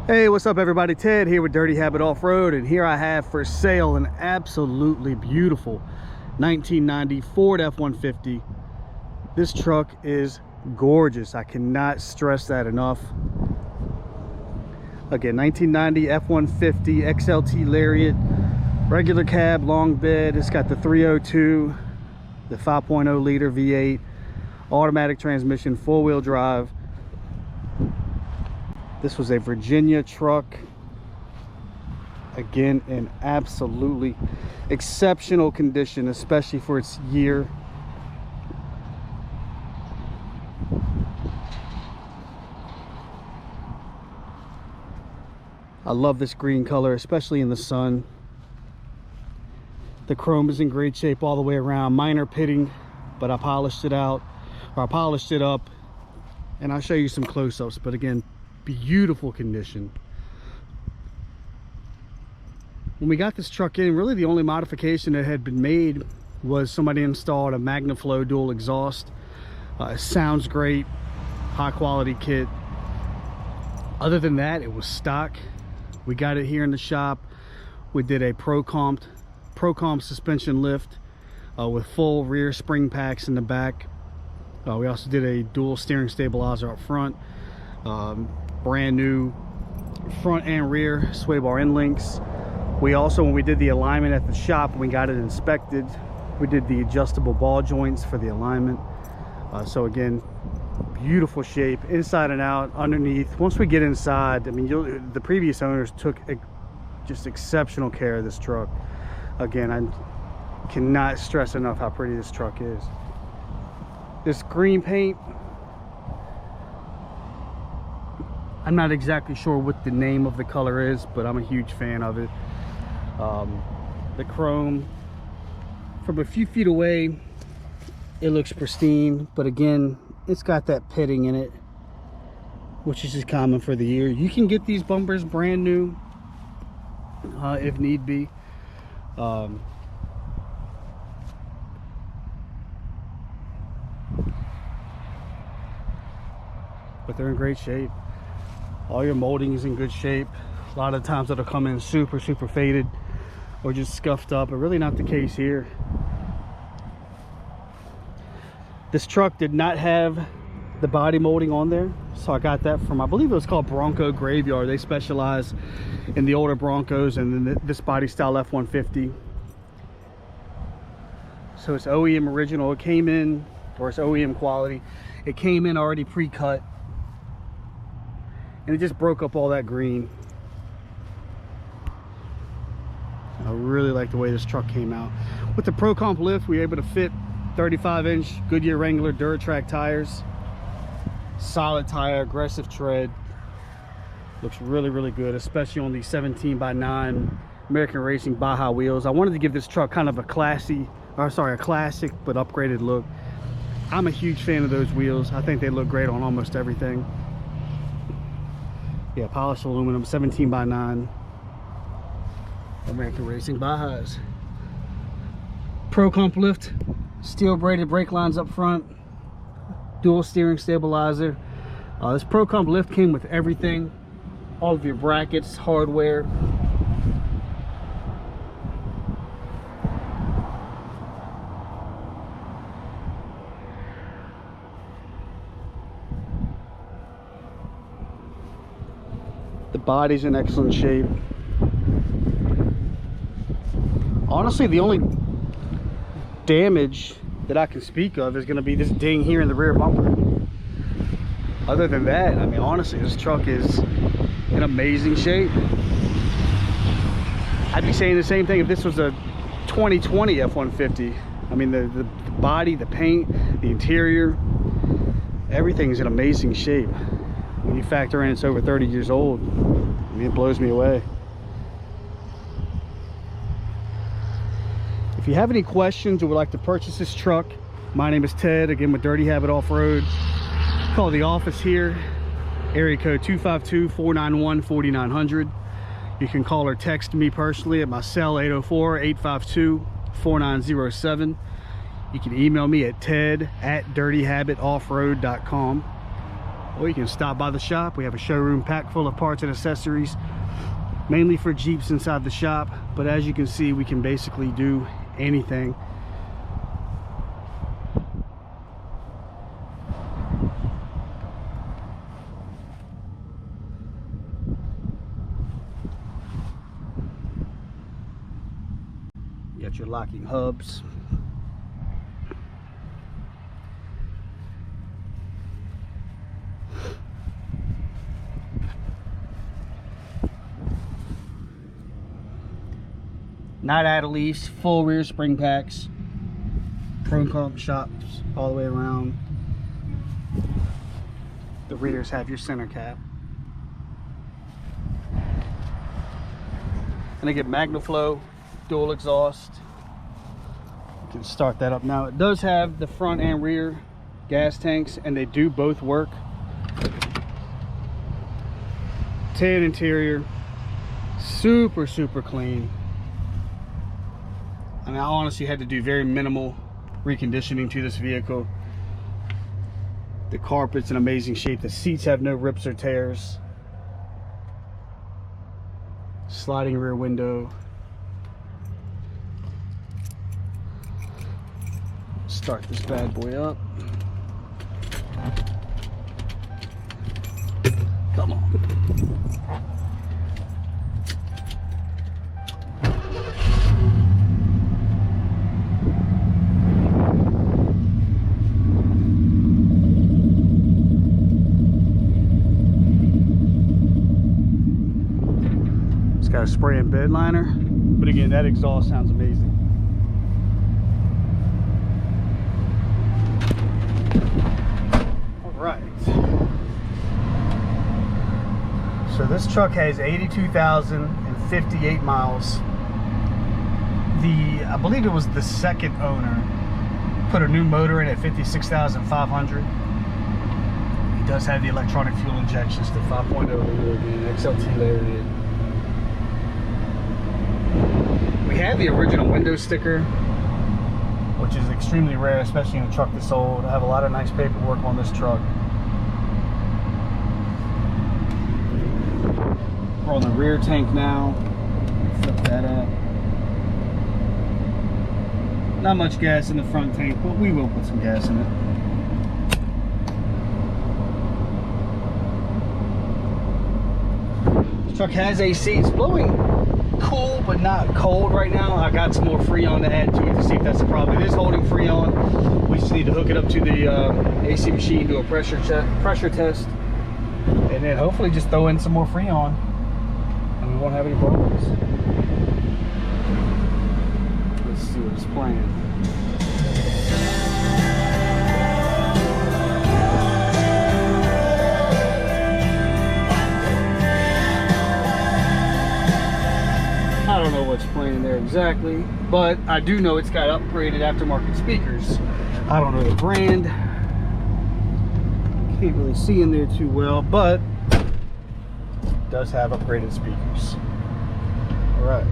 Hey, what's up everybody? Ted here with Dirty Habit Off-Road, and here I have for sale an absolutely beautiful 1990 Ford F-150. This truck is gorgeous. I cannot stress that enough. Again, 1990 F-150 XLT Lariat, regular cab, long bed. It's got the 302, the 5.0 liter V8, automatic transmission, four-wheel drive. This was a Virginia truck. Again, in absolutely exceptional condition, especially for its year. I love this green color, especially in the sun. The chrome is in great shape all the way around. Minor pitting, but I polished it out, or I polished it up, and I'll show you some close-ups. But again, beautiful condition. When we got this truck in, really the only modification that had been made was somebody installed a MagnaFlow dual exhaust. It sounds great, high quality kit. Other than that, it was stock. We got it here in the shop. We did a ProComp suspension lift with full rear spring packs in the back. We also did a dual steering stabilizer up front. Brand new front and rear sway bar end links. We also, when we did the alignment at the shop, when we got it inspected, we did the adjustable ball joints for the alignment. So again, beautiful shape inside and out, underneath. Once we get inside, I mean, the previous owners took just exceptional care of this truck. Again, I cannot stress enough how pretty this truck is. This green paint, I'm not exactly sure what the name of the color is, but I'm a huge fan of it. The chrome, from a few feet away, it looks pristine, but again, it's got that pitting in it, which is just common for the year. You can get these bumpers brand new if need be. But they're in great shape. All your molding is in good shape. A lot of times it'll come in super faded or just scuffed up, but really not the case here. This truck did not have the body molding on there, so I got that from, I believe it was called Bronco Graveyard. They specialize in the older Broncos and then this body style F-150. So it's OEM original. It came in, or it's OEM quality. It came in already pre-cut, and it just broke up all that green. I really like the way this truck came out. With the ProComp lift, we were able to fit 35-inch Goodyear Wrangler Duratrac tires. Solid tire, aggressive tread. Looks really good, especially on the 17x9 American Racing Baja wheels. I wanted to give this truck kind of a classic but upgraded look. I'm a huge fan of those wheels. I think they look great on almost everything. Yeah, polished aluminum, 17x9 American Racing Bajas. ProComp lift, steel braided brake lines up front, dual steering stabilizer. This ProComp lift came with everything, all of your brackets, hardware. The body's in excellent shape. Honestly, the only damage that I can speak of is going to be this ding here in the rear bumper. Other than that, I mean, honestly, this truck is in amazing shape. I'd be saying the same thing if this was a 2020 F-150. I mean, the body, the paint, the interior, everything's in amazing shape. When you factor in it's over 30 years old, I mean, it blows me away. If you have any questions or would like to purchase this truck, my name is Ted, again with Dirty Habit Off-Road. Call the office here, area code 252-491-4900. You can call or text me personally at my cell, 804-852-4907. You can email me at ted@dirtyhabitoffroad.com. or you can stop by the shop. We have a showroom packed full of parts and accessories, mainly for Jeeps inside the shop, but as you can see, we can basically do anything. You got your locking hubs. Not out of lease, full rear spring packs, ProComp shops all the way around. The rears have your center cap. And they get MagnaFlow, dual exhaust. You can start that up now. It does have the front and rear gas tanks, and they do both work. Tan interior, super clean. And I honestly had to do very minimal reconditioning to this vehicle. The carpet's in amazing shape. The seats have no rips or tears. Sliding rear window. Start this bad boy up. Come on. Got a spray and bed liner, but again, that exhaust sounds amazing. All right, so this truck has 82,058 miles. I believe it was the second owner put a new motor in at 56,500. It does have the electronic fuel injection system, 5.0 again, XLT Lariat. We have the original window sticker, which is extremely rare, especially in a truck that's old. I have a lot of nice paperwork on this truck. We're on the rear tank now. Flip that up. Not much gas in the front tank, but we will put some gas in it. This truck has AC. It's blowing cool but not cold right now. I got some more Freon to add to it to see if that's a problem. It is holding Freon. We just need to hook it up to the AC machine, do a pressure test, and then hopefully just throw in some more Freon and we won't have any problems. Let's see what it's playing. I don't know what's playing there exactly, but I do know it's got upgraded aftermarket speakers. I don't know the brand. Can't really see in there too well, but it does have upgraded speakers. All right.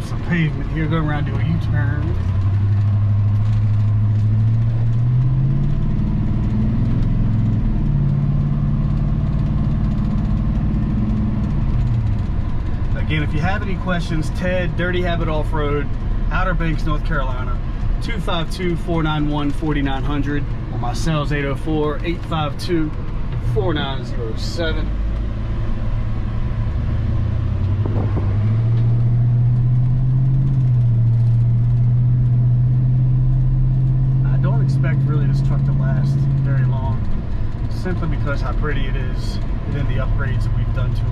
Some pavement here, go around, do a U-turn. Again, if you have any questions, Ted, Dirty Habit Off-Road, Outer Banks, North Carolina, 252-491-4900, or my cell's 804-852-4907. Expect really this truck to last very long, simply because how pretty it is and then the upgrades that we've done to it.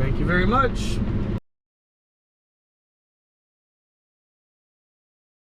Thank you very much.